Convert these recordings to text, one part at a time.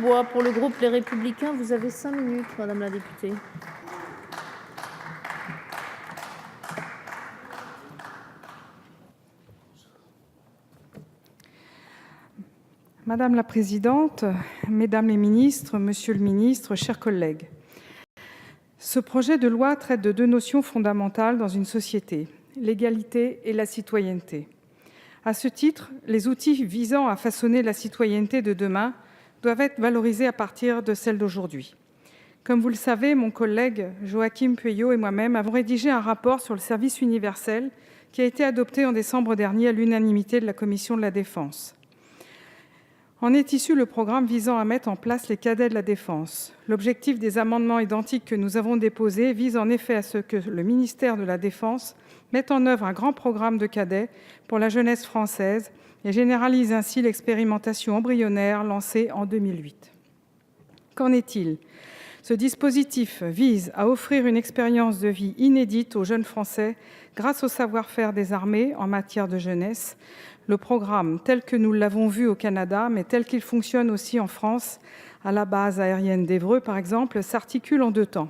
Bois, pour le groupe Les Républicains, vous avez 5 minutes, madame la députée. Madame la présidente, mesdames les ministres, monsieur le ministre, chers collègues, ce projet de loi traite de deux notions fondamentales dans une société, l'égalité et la citoyenneté. À ce titre, les outils visant à façonner la citoyenneté de demain doivent être valorisés à partir de celle d'aujourd'hui. Comme vous le savez, mon collègue Joachim Pueyo et moi-même avons rédigé un rapport sur le service universel qui a été adopté en décembre dernier à l'unanimité de la Commission de la Défense. En est issu le programme visant à mettre en place les cadets de la Défense. L'objectif des amendements identiques que nous avons déposés vise en effet à ce que le ministère de la Défense mette en œuvre un grand programme de cadets pour la jeunesse française et généralise ainsi l'expérimentation embryonnaire lancée en 2008. Qu'en est-il ? Ce dispositif vise à offrir une expérience de vie inédite aux jeunes Français grâce au savoir-faire des armées en matière de jeunesse. Le programme, tel que nous l'avons vu au Canada, mais tel qu'il fonctionne aussi en France, à la base aérienne d'Évreux par exemple, s'articule en 2 temps.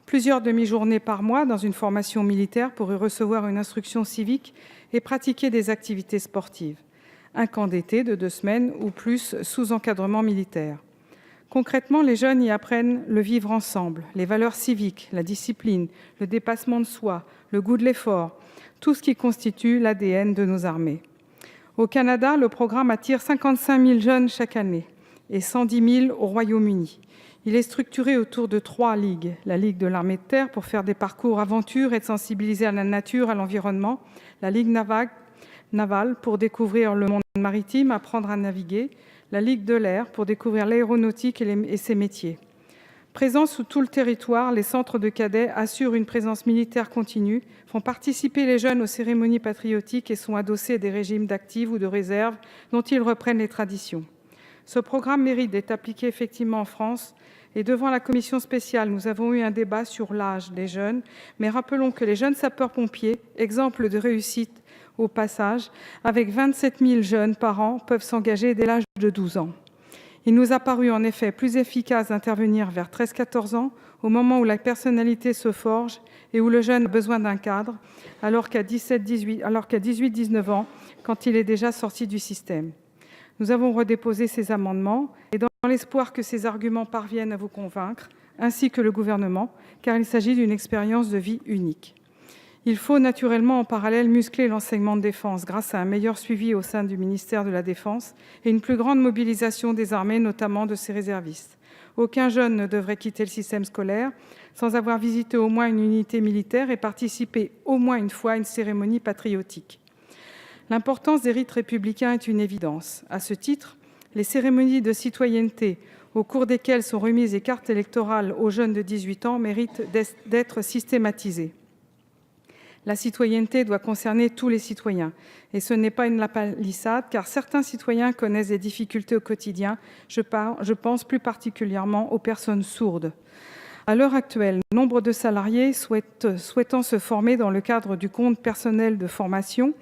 Plusieurs demi-journées par mois dans une formation militaire pour y recevoir une instruction civique et pratiquer des activités sportives. Un camp d'été de 2 semaines ou plus sous encadrement militaire. Concrètement, les jeunes y apprennent le vivre ensemble, les valeurs civiques, la discipline, le dépassement de soi, le goût de l'effort, tout ce qui constitue l'ADN de nos armées. Au Canada, le programme attire 55 000 jeunes chaque année et 110 000 au Royaume-Uni. Il est structuré autour de 3 ligues. La Ligue de l'armée de terre pour faire des parcours aventures et de sensibiliser à la nature, à l'environnement. La Ligue navale pour découvrir le monde maritime, apprendre à naviguer. La Ligue de l'air pour découvrir l'aéronautique et ses métiers. Présents sur tout le territoire, les centres de cadets assurent une présence militaire continue, font participer les jeunes aux cérémonies patriotiques et sont adossés à des régimes d'active ou de réserve dont ils reprennent les traditions. Ce programme mérite d'être appliqué effectivement en France et devant la commission spéciale, nous avons eu un débat sur l'âge des jeunes, mais rappelons que les jeunes sapeurs-pompiers, exemple de réussite au passage, avec 27 000 jeunes par an, peuvent s'engager dès l'âge de 12 ans. Il nous a paru en effet plus efficace d'intervenir vers 13-14 ans, au moment où la personnalité se forge et où le jeune a besoin d'un cadre, alors qu'à 18-19 ans, quand il est déjà sorti du système. Nous avons redéposé ces amendements et dans l'espoir que ces arguments parviennent à vous convaincre, ainsi que le gouvernement, car il s'agit d'une expérience de vie unique. Il faut naturellement en parallèle muscler l'enseignement de défense grâce à un meilleur suivi au sein du ministère de la Défense et une plus grande mobilisation des armées, notamment de ses réservistes. Aucun jeune ne devrait quitter le système scolaire sans avoir visité au moins une unité militaire et participé au moins une fois à une cérémonie patriotique. L'importance des rites républicains est une évidence. À ce titre, les cérémonies de citoyenneté, au cours desquelles sont remises les cartes électorales aux jeunes de 18 ans, méritent d'être systématisées. La citoyenneté doit concerner tous les citoyens. Et ce n'est pas une lapalissade, car certains citoyens connaissent des difficultés au quotidien. Je pense plus particulièrement aux personnes sourdes. À l'heure actuelle, nombre de salariés souhaitant se former dans le cadre du compte personnel de formation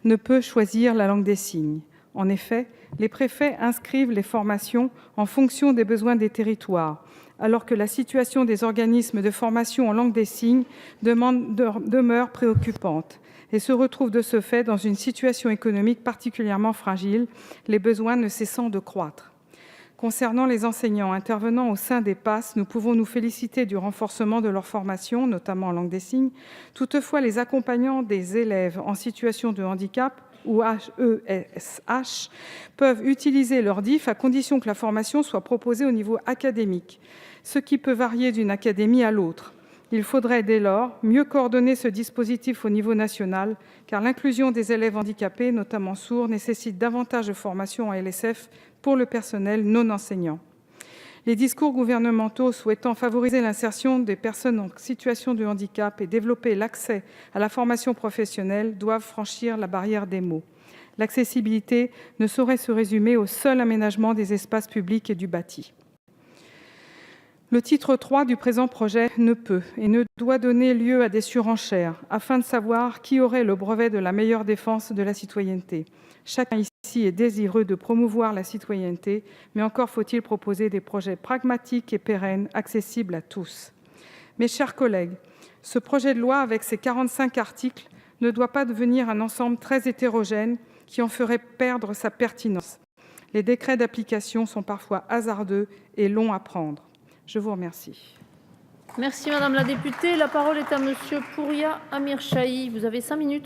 ne peut choisir la langue des signes. En effet, les préfets inscrivent les formations en fonction des besoins des territoires, alors que la situation des organismes de formation en langue des signes demeure préoccupante et se retrouve de ce fait dans une situation économique particulièrement fragile, les besoins ne cessant de croître. Concernant les enseignants intervenant au sein des PAS, nous pouvons nous féliciter du renforcement de leur formation, notamment en langue des signes. Toutefois, les accompagnants des élèves en situation de handicap ou AESH peuvent utiliser leur DIF à condition que la formation soit proposée au niveau académique, ce qui peut varier d'une académie à l'autre. Il faudrait dès lors mieux coordonner ce dispositif au niveau national, car l'inclusion des élèves handicapés, notamment sourds, nécessite davantage de formation en LSF pour le personnel non enseignant. Les discours gouvernementaux souhaitant favoriser l'insertion des personnes en situation de handicap et développer l'accès à la formation professionnelle doivent franchir la barrière des mots. L'accessibilité ne saurait se résumer au seul aménagement des espaces publics et du bâti. Le titre 3 du présent projet ne peut et ne doit donner lieu à des surenchères afin de savoir qui aurait le brevet de la meilleure défense de la citoyenneté. Chacun ici est désireux de promouvoir la citoyenneté, mais encore faut-il proposer des projets pragmatiques et pérennes, accessibles à tous. Mes chers collègues, ce projet de loi, avec ses 45 articles, ne doit pas devenir un ensemble très hétérogène qui en ferait perdre sa pertinence. Les décrets d'application sont parfois hasardeux et longs à prendre. Je vous remercie. Merci Madame la députée. La parole est à Monsieur Pouria Amirshahi. Vous avez 5 minutes.